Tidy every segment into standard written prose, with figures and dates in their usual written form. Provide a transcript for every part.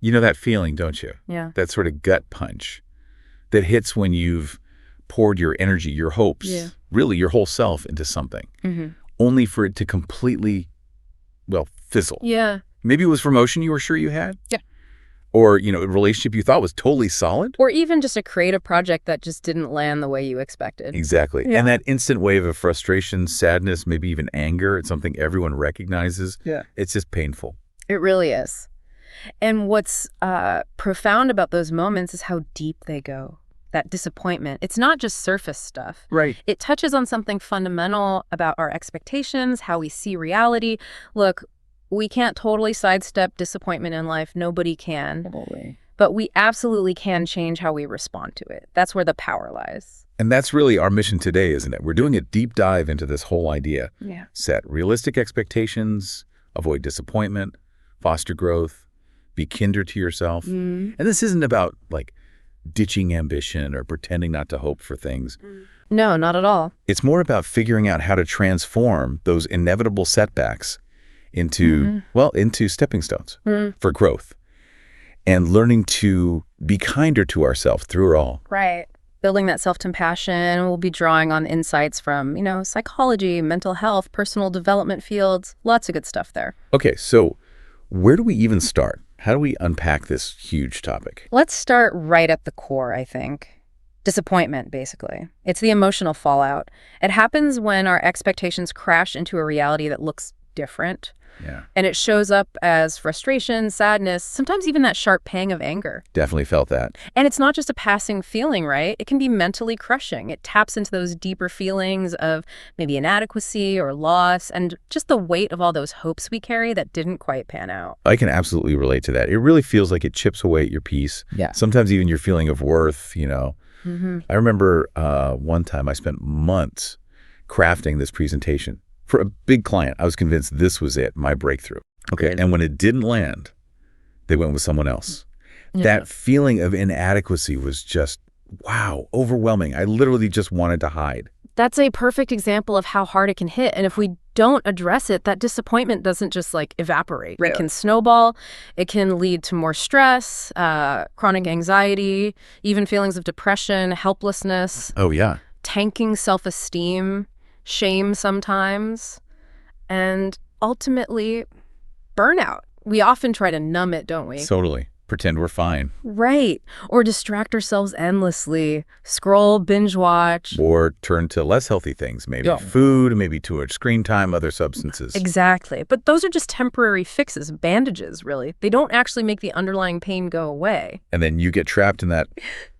You know that feeling, don't you? Yeah. That sort of gut punch that hits when you've poured your energy, your hopes, really your whole self into something, only for it to completely, well, fizzle. Yeah. Maybe it was promotion you were sure you had. Yeah. Or, a relationship you thought was totally solid. Or even just a creative project that just didn't land the way you expected. Exactly. Yeah. And that instant wave of frustration, sadness, maybe even anger, it's something everyone recognizes. Yeah. It's just painful. It really is. And what's profound about those moments is how deep they go. That disappointment. It's not just surface stuff. Right. It touches on something fundamental about our expectations, how we see reality. Look, we can't totally sidestep disappointment in life. Nobody can. Totally. But we absolutely can change how we respond to it. That's where the power lies. And that's really our mission today, isn't it? We're doing a deep dive into this whole idea. Yeah. Set realistic expectations, avoid disappointment, foster growth, be kinder to yourself. And this isn't about, ditching ambition or pretending not to hope for things. No, not at all. It's more about figuring out how to transform those inevitable setbacks into stepping stones for growth and learning to be kinder to ourselves through it all. Right. Building that self-compassion, we'll be drawing on insights from, psychology, mental health, personal development fields, lots of good stuff there. Okay, so where do we even start? How do we unpack this huge topic? Let's start right at the core, I think. Disappointment, basically. It's the emotional fallout. It happens when our expectations crash into a reality that looks different. Yeah. And it shows up as frustration, sadness, sometimes even that sharp pang of anger. Definitely felt that. And it's not just a passing feeling, right? It can be mentally crushing. It taps into those deeper feelings of maybe inadequacy or loss and just the weight of all those hopes we carry that didn't quite pan out. I can absolutely relate to that. It really feels like it chips away at your peace. Yeah. Sometimes even your feeling of worth, I remember one time I spent months crafting this presentation for a big client. I was convinced this was it, my breakthrough. Okay. And when it didn't land, they went with someone else. Yeah. That feeling of inadequacy was just, wow, overwhelming. I literally just wanted to hide. That's a perfect example of how hard it can hit. And if we don't address it, that disappointment doesn't just evaporate. Right. It can snowball. It can lead to more stress, chronic anxiety, even feelings of depression, helplessness. Oh, yeah. Tanking self-esteem, shame sometimes, and ultimately burnout. We often try to numb it, don't we? Totally. Pretend we're fine. Right. Or distract ourselves endlessly. Scroll, binge watch. Or turn to less healthy things, maybe food, maybe too much screen time, other substances. Exactly. But those are just temporary fixes, bandages, really. They don't actually make the underlying pain go away. And then you get trapped in that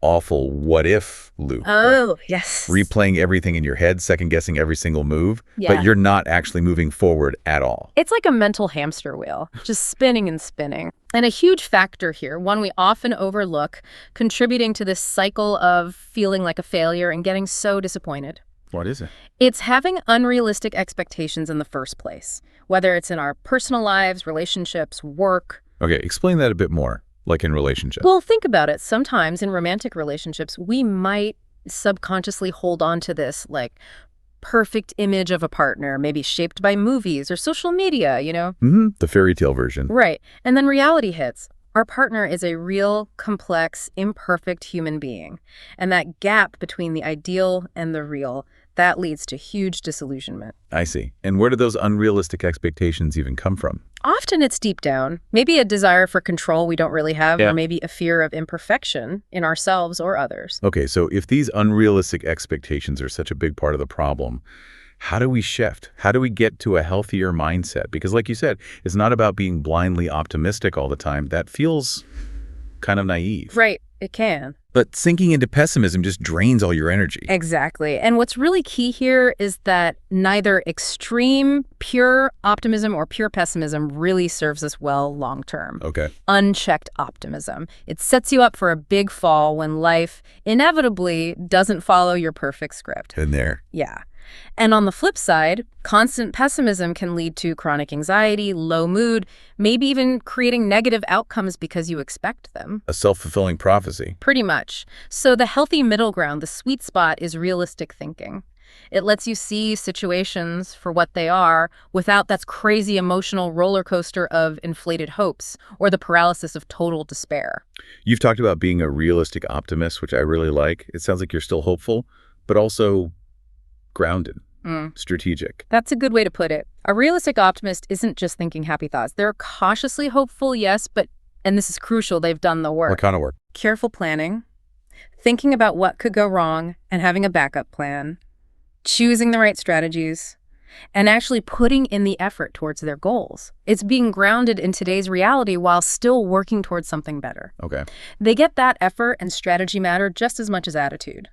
awful what-if loop. Oh, yes. Replaying everything in your head, second-guessing every single move, Yeah. but you're not actually moving forward at all. It's like a mental hamster wheel, just spinning and spinning. And a huge factor here, one we often overlook, contributing to this cycle of feeling like a failure and getting so disappointed. What is it? It's having unrealistic expectations in the first place, whether it's in our personal lives, relationships, work. Okay, explain that a bit more, like in relationships. Well, think about it. Sometimes in romantic relationships, we might subconsciously hold on to this, perfect image of a partner, maybe shaped by movies or social media, The fairy tale version. Right. And then reality hits. Our partner is a real, complex, imperfect human being. And that gap between the ideal and the real, that leads to huge disillusionment. I see. And where do those unrealistic expectations even come from? Often it's deep down, maybe a desire for control we don't really have, Yeah. or maybe a fear of imperfection in ourselves or others. Okay, so if these unrealistic expectations are such a big part of the problem, how do we shift? How do we get to a healthier mindset? Because like you said, it's not about being blindly optimistic all the time. That feels kind of naive. Right, it can. But sinking into pessimism just drains all your energy. Exactly. And what's really key here is that neither extreme pure optimism or pure pessimism really serves us well long term. Okay. Unchecked optimism. It sets you up for a big fall when life inevitably doesn't follow your perfect script. In there. Yeah. And on the flip side, constant pessimism can lead to chronic anxiety, low mood, maybe even creating negative outcomes because you expect them. A self-fulfilling prophecy. Pretty much. So the healthy middle ground, the sweet spot, is realistic thinking. It lets you see situations for what they are without that crazy emotional roller coaster of inflated hopes or the paralysis of total despair. You've talked about being a realistic optimist, which I really like. It sounds like you're still hopeful, but also grounded, strategic. That's a good way to put it. A realistic optimist isn't just thinking happy thoughts. They're cautiously hopeful, yes, but, and this is crucial, they've done the work. What kind of work? Careful planning, thinking about what could go wrong and having a backup plan, choosing the right strategies, and actually putting in the effort towards their goals. It's being grounded in today's reality while still working towards something better. Okay. They get that effort and strategy matter just as much as attitude,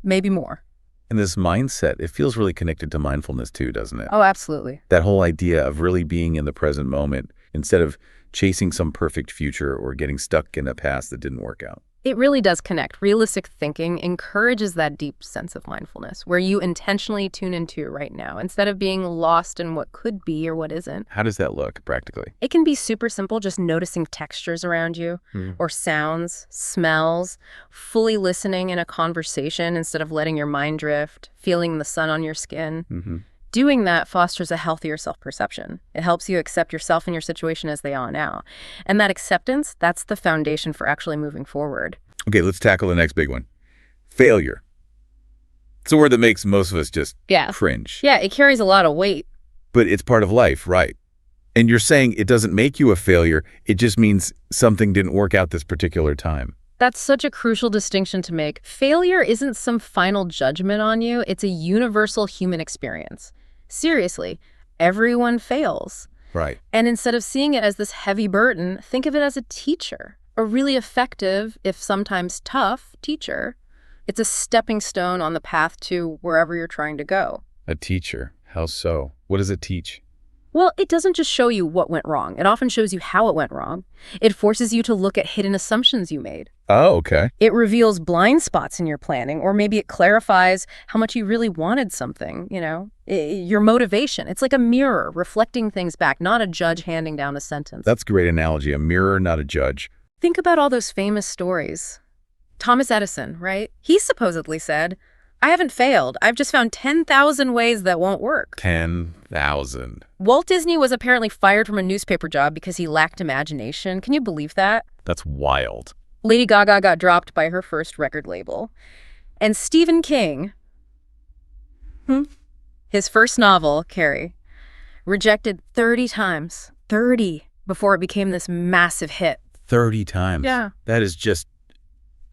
maybe more. And this mindset, it feels really connected to mindfulness too, doesn't it? Oh, absolutely. That whole idea of really being in the present moment instead of chasing some perfect future or getting stuck in a past that didn't work out. It really does connect. Realistic thinking encourages that deep sense of mindfulness where you intentionally tune into right now instead of being lost in what could be or what isn't. How does that look practically? It can be super simple, just noticing textures around you or sounds, smells, fully listening in a conversation instead of letting your mind drift, feeling the sun on your skin. Doing that fosters a healthier self-perception. It helps you accept yourself and your situation as they are now. And that acceptance, that's the foundation for actually moving forward. Okay, let's tackle the next big one. Failure. It's a word that makes most of us just cringe. Yeah, it carries a lot of weight. But it's part of life, right? And you're saying it doesn't make you a failure, it just means something didn't work out this particular time. That's such a crucial distinction to make. Failure isn't some final judgment on you. It's a universal human experience. Seriously, everyone fails. Right. And instead of seeing it as this heavy burden, think of it as a teacher, a really effective, if sometimes tough, teacher. It's a stepping stone on the path to wherever you're trying to go. A teacher? How so? What does it teach? Well, it doesn't just show you what went wrong. It often shows you how it went wrong. It forces you to look at hidden assumptions you made. Oh, okay. It reveals blind spots in your planning, or maybe it clarifies how much you really wanted something, your motivation. It's like a mirror reflecting things back, not a judge handing down a sentence. That's a great analogy. A mirror, not a judge. Think about all those famous stories. Thomas Edison, right? He supposedly said, I haven't failed. I've just found 10,000 ways that won't work. 10,000. Walt Disney was apparently fired from a newspaper job because he lacked imagination. Can you believe that? That's wild. Lady Gaga got dropped by her first record label. And Stephen King, his first novel, Carrie, rejected 30 times. 30 before it became this massive hit. 30 times. Yeah. That is just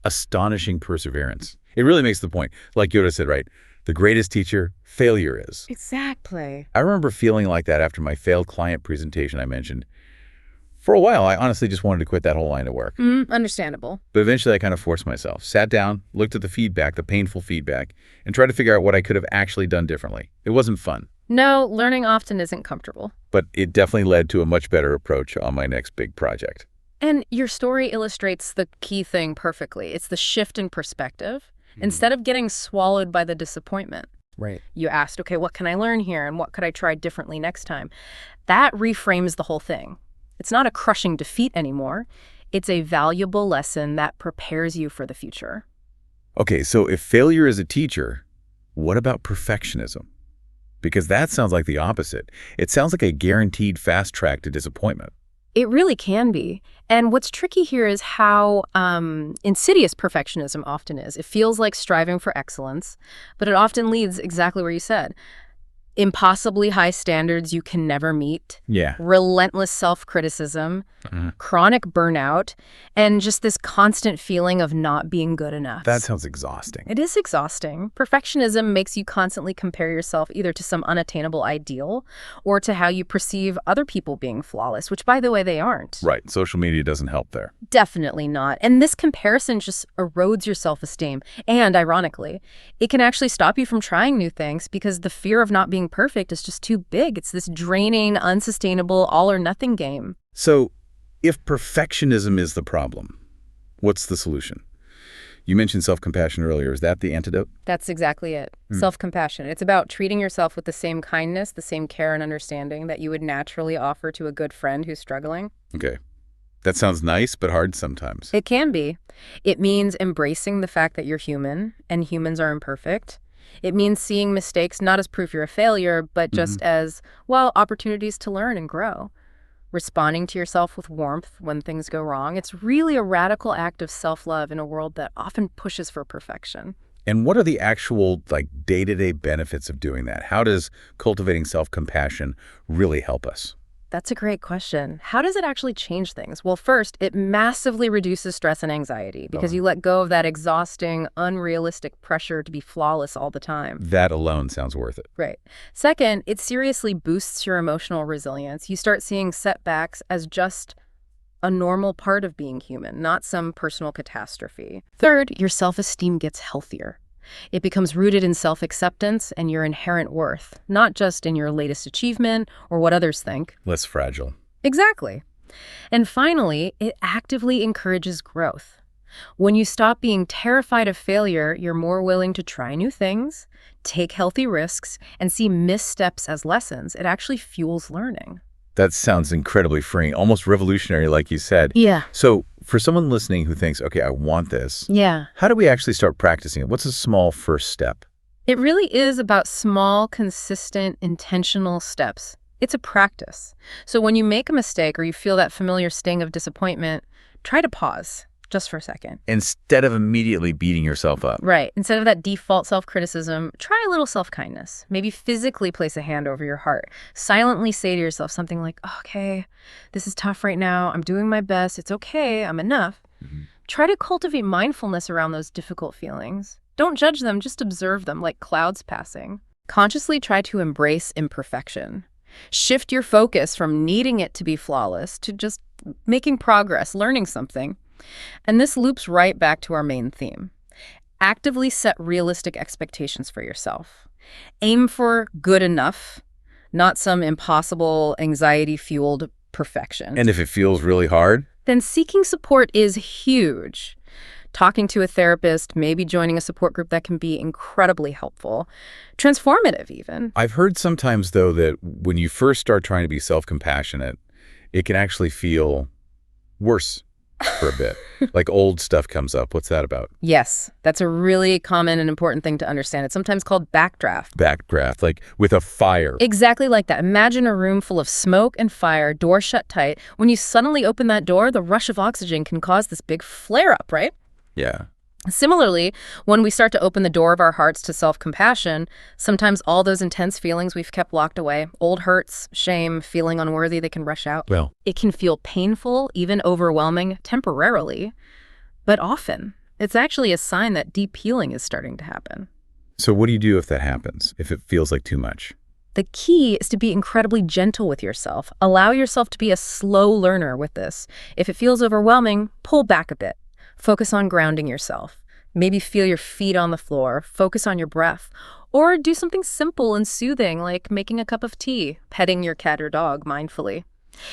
astonishing perseverance. It really makes the point. Like Yoda said, right? The greatest teacher, failure is. Exactly. I remember feeling like that after my failed client presentation I mentioned. For a while, I honestly just wanted to quit that whole line of work. Understandable. But eventually I kind of forced myself, sat down, looked at the feedback, the painful feedback, and tried to figure out what I could have actually done differently. It wasn't fun. No, learning often isn't comfortable. But it definitely led to a much better approach on my next big project. And your story illustrates the key thing perfectly. It's the shift in perspective. Instead of getting swallowed by the disappointment. Right. You asked, okay, what can I learn here and what could I try differently next time? That reframes the whole thing. It's not a crushing defeat anymore. It's a valuable lesson that prepares you for the future. Okay, so if failure is a teacher, what about perfectionism? Because that sounds like the opposite. It sounds like a guaranteed fast track to disappointment. It really can be. And what's tricky here is how insidious perfectionism often is. It feels like striving for excellence, but it often leads exactly where you said. Impossibly high standards you can never meet. Yeah. Relentless self-criticism, chronic burnout, and just this constant feeling of not being good enough. That sounds exhausting. It is exhausting. Perfectionism makes you constantly compare yourself either to some unattainable ideal or to how you perceive other people being flawless, which, by the way, they aren't. Right. Social media doesn't help there. Definitely not. And this comparison just erodes your self-esteem. And ironically, it can actually stop you from trying new things because the fear of not being perfect is just too big. It's this draining, unsustainable, all-or-nothing game. So if perfectionism is the problem, what's the solution? You mentioned self-compassion earlier. Is that the antidote? That's exactly it. Self-compassion. It's about treating yourself with the same kindness, the same care and understanding that you would naturally offer to a good friend who's struggling. Okay. That sounds nice, but hard sometimes. It can be. It means embracing the fact that you're human and humans are imperfect. It means seeing mistakes not as proof you're a failure, but just as, well, opportunities to learn and grow. Responding to yourself with warmth when things go wrong. It's really a radical act of self-love in a world that often pushes for perfection. And what are the actual, like, day-to-day benefits of doing that? How does cultivating self-compassion really help us? That's a great question. How does it actually change things? Well, first, it massively reduces stress and anxiety because you let go of that exhausting, unrealistic pressure to be flawless all the time. That alone sounds worth it. Right. Second, it seriously boosts your emotional resilience. You start seeing setbacks as just a normal part of being human, not some personal catastrophe. Third, your self-esteem gets healthier. It becomes rooted in self-acceptance and your inherent worth, not just in your latest achievement or what others think. Less fragile. Exactly. And finally, it actively encourages growth. When you stop being terrified of failure, you're more willing to try new things, take healthy risks, and see missteps as lessons. It actually fuels learning. That sounds incredibly freeing, almost revolutionary, like you said. Yeah. So for someone listening who thinks, okay, I want this, Yeah. how do we actually start practicing it? What's a small first step? It really is about small, consistent, intentional steps. It's a practice. So when you make a mistake or you feel that familiar sting of disappointment, try to pause just for a second. Instead of immediately beating yourself up. Right. Instead of that default self-criticism, try a little self-kindness. Maybe physically place a hand over your heart. Silently say to yourself something like, okay, this is tough right now. I'm doing my best. It's okay. I'm enough. Try to cultivate mindfulness around those difficult feelings. Don't judge them. Just observe them like clouds passing. Consciously try to embrace imperfection. Shift your focus from needing it to be flawless to just making progress, learning something. And this loops right back to our main theme. Actively set realistic expectations for yourself. Aim for good enough, not some impossible, anxiety-fueled perfection. And if it feels really hard? Then seeking support is huge. Talking to a therapist, maybe joining a support group, that can be incredibly helpful. Transformative, even. I've heard sometimes, though, that when you first start trying to be self-compassionate, it can actually feel worse for a bit. Like old stuff comes up. What's that about? Yes, that's a really common and important thing to understand. It's sometimes called backdraft. Backdraft, like with a fire. Exactly like that. Imagine a room full of smoke and fire, door shut tight. When you suddenly open that door, the rush of oxygen can cause this big flare-up, right? Yeah. Similarly, when we start to open the door of our hearts to self-compassion, sometimes all those intense feelings we've kept locked away, old hurts, shame, feeling unworthy, they can rush out. Well, it can feel painful, even overwhelming, temporarily, but often it's actually a sign that deep healing is starting to happen. so what do you do if that happens, if it feels like too much? The key is to be incredibly gentle with yourself. Allow yourself to be a slow learner with this. If it feels overwhelming, pull back a bit. Focus on grounding yourself. Maybe feel your feet on the floor. Focus on your breath. Or do something simple and soothing, like making a cup of tea, petting your cat or dog mindfully.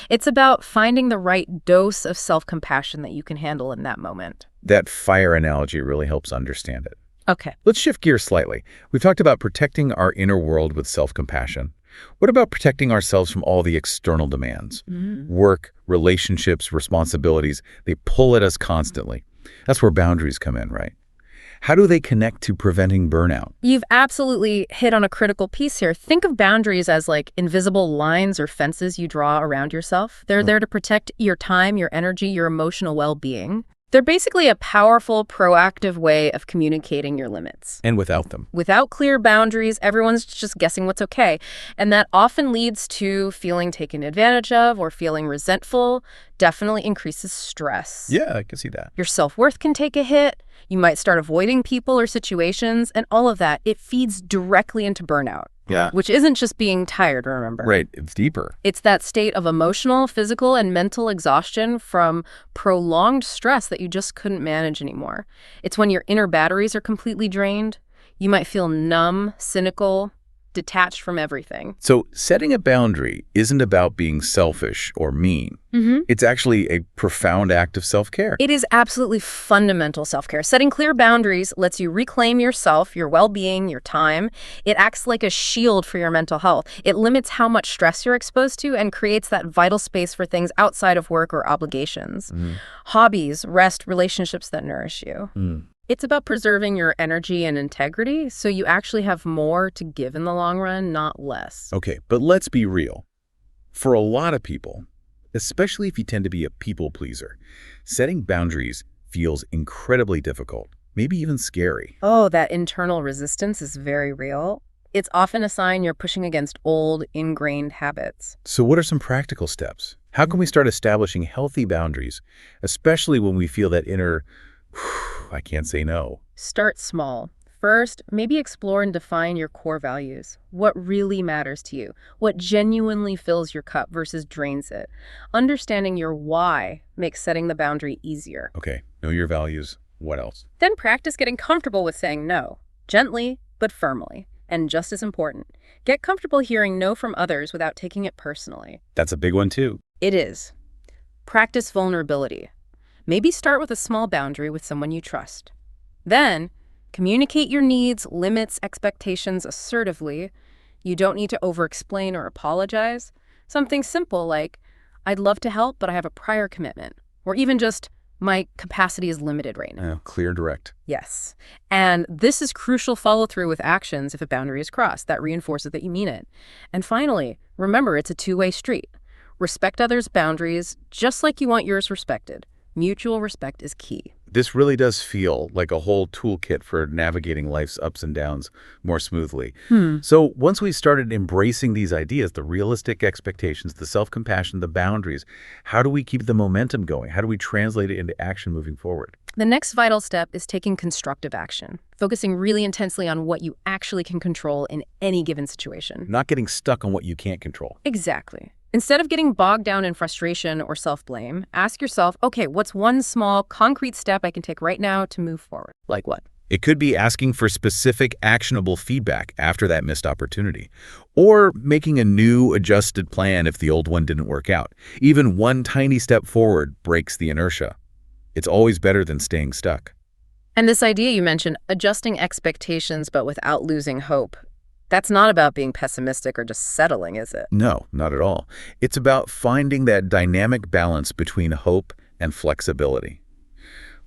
It's about finding the right dose of self-compassion that you can handle in that moment. That fire analogy really helps understand it. Okay. Let's shift gears slightly. We've talked about protecting our inner world with self-compassion. What about protecting ourselves from all the external demands? Work, relationships, responsibilities, they pull at us constantly. That's where boundaries come in, right? How do they connect to preventing burnout? You've absolutely hit on a critical piece here. Think of boundaries as like invisible lines or fences you draw around yourself. They're there to protect your time, your energy, your emotional well-being. They're basically a powerful, proactive way of communicating your limits. And without them? Without clear boundaries, everyone's just guessing what's okay. And that often leads to feeling taken advantage of or feeling resentful, definitely increases stress. Yeah, I can see that. Your self-worth can take a hit. You might start avoiding people or situations, and all of that, it feeds directly into burnout. Yeah. Which isn't just being tired, remember. Right, it's deeper. It's that state of emotional, physical, and mental exhaustion from prolonged stress that you just couldn't manage anymore. It's when your inner batteries are completely drained. You might feel numb, cynical, detached from everything. So setting a boundary isn't about being selfish or mean. It's actually a profound act of self-care. It is absolutely fundamental self-care. Setting clear boundaries lets you reclaim yourself, your well-being, your time. It acts like a shield for your mental health. It limits how much stress you're exposed to and creates that vital space for things outside of work or obligations. Hobbies, rest, relationships that nourish you. It's about preserving your energy and integrity so you actually have more to give in the long run, not less. Okay, but let's be real. For a lot of people, especially if you tend to be a people pleaser, setting boundaries feels incredibly difficult, maybe even scary. Oh, that internal resistance is very real. It's often a sign you're pushing against old, ingrained habits. So what are some practical steps? How can we start establishing healthy boundaries, especially when we feel that inner, I can't say no? Start small. First, maybe explore and define your core values. What really matters to you? What genuinely fills your cup versus drains it? Understanding your why makes setting the boundary easier. Okay, know your values. What else? Then practice getting comfortable with saying no, gently but firmly. And just as important, get comfortable hearing no from others without taking it personally. That's a big one too. It is. Practice vulnerability. Maybe start with a small boundary with someone you trust. Then, communicate your needs, limits, expectations assertively. You don't need to over-explain or apologize. Something simple like, I'd love to help, but I have a prior commitment. Or even just, my capacity is limited right now. Clear, direct. Yes. And this is crucial follow-through with actions if a boundary is crossed. That reinforces that you mean it. And finally, remember, it's a two-way street. Respect others' boundaries just like you want yours respected. Mutual respect is key. This really does feel like a whole toolkit for navigating life's ups and downs more smoothly. So once we started embracing these ideas, the realistic expectations, the self-compassion, the boundaries, how do we keep the momentum going? How do we translate it into action moving forward? The next vital step is taking constructive action, focusing really intensely on what you actually can control in any given situation. Not getting stuck on what you can't control. Exactly. Instead of getting bogged down in frustration or self-blame, ask yourself, okay, what's one small, concrete step I can take right now to move forward? Like what? It could be asking for specific, actionable feedback after that missed opportunity, or making a new, adjusted plan if the old one didn't work out. Even one tiny step forward breaks the inertia. It's always better than staying stuck. And this idea you mentioned, adjusting expectations but without losing hope, that's not about being pessimistic or just settling, is it? No, not at all. It's about finding that dynamic balance between hope and flexibility.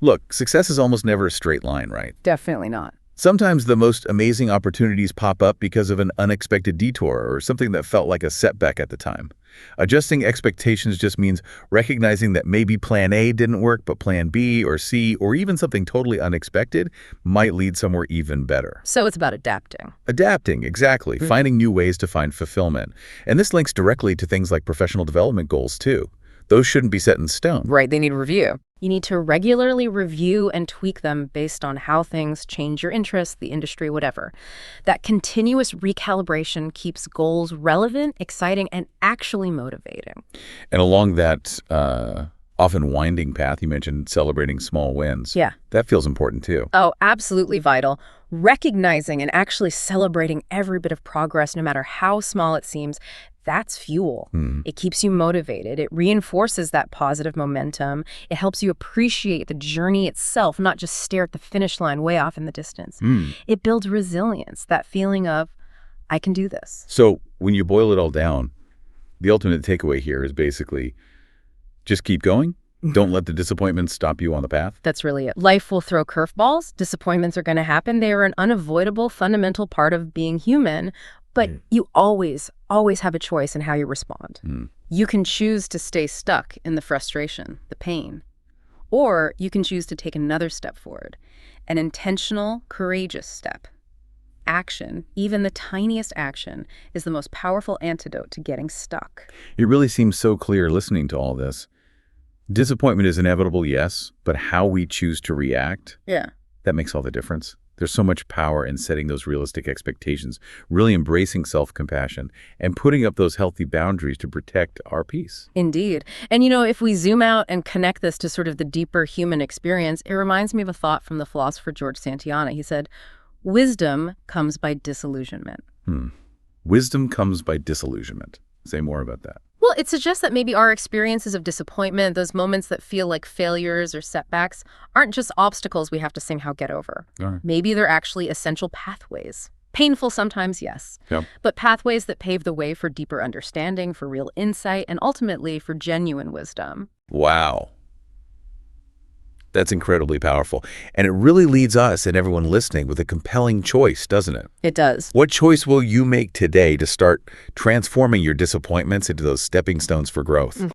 Look, success is almost never a straight line, right? Definitely not. Sometimes the most amazing opportunities pop up because of an unexpected detour or something that felt like a setback at the time. Adjusting expectations just means recognizing that maybe plan A didn't work, but plan B or C, or even something totally unexpected might lead somewhere even better. So it's about adapting. Adapting, exactly. Finding new ways to find fulfillment. And this links directly to things like professional development goals, too. Those shouldn't be set in stone. Right, they need review. You need to regularly review and tweak them based on how things change your interests, the industry, whatever. That continuous recalibration keeps goals relevant, exciting, and actually motivating. And along that often winding path, you mentioned celebrating small wins. Yeah. That feels important, too. Oh, absolutely vital. Recognizing and actually celebrating every bit of progress, no matter how small it seems, that's fuel. It keeps you motivated. It reinforces that positive momentum. It helps you appreciate the journey itself, not just stare at the finish line way off in the distance. It builds resilience, that feeling of, I can do this. So when you boil it all down, the ultimate takeaway here is basically just keep going. Don't let the disappointments stop you on the path. That's really it. Life will throw curveballs. Disappointments are going to happen. They are an unavoidable, fundamental part of being human. But you always have a choice in how you respond. You can choose to stay stuck in the frustration, the pain, or you can choose to take another step forward, an intentional, courageous step. Action, even the tiniest action, is the most powerful antidote to getting stuck. It really seems so clear listening to all this. Disappointment is inevitable, yes, but how we choose to react, that makes all the difference. There's so much power in setting those realistic expectations, really embracing self-compassion, and putting up those healthy boundaries to protect our peace. Indeed. And if we zoom out and connect this to sort of the deeper human experience, it reminds me of a thought from the philosopher George Santayana. He said, wisdom comes by disillusionment. Wisdom comes by disillusionment. Say more about that. Well, it suggests that maybe our experiences of disappointment, those moments that feel like failures or setbacks, aren't just obstacles we have to somehow get over. Maybe they're actually essential pathways. Painful sometimes, yes, but pathways that pave the way for deeper understanding, for real insight, and ultimately for genuine wisdom. Wow. That's incredibly powerful. And it really leads us and everyone listening with a compelling choice, doesn't it? It does. What choice will you make today to start transforming your disappointments into those stepping stones for growth?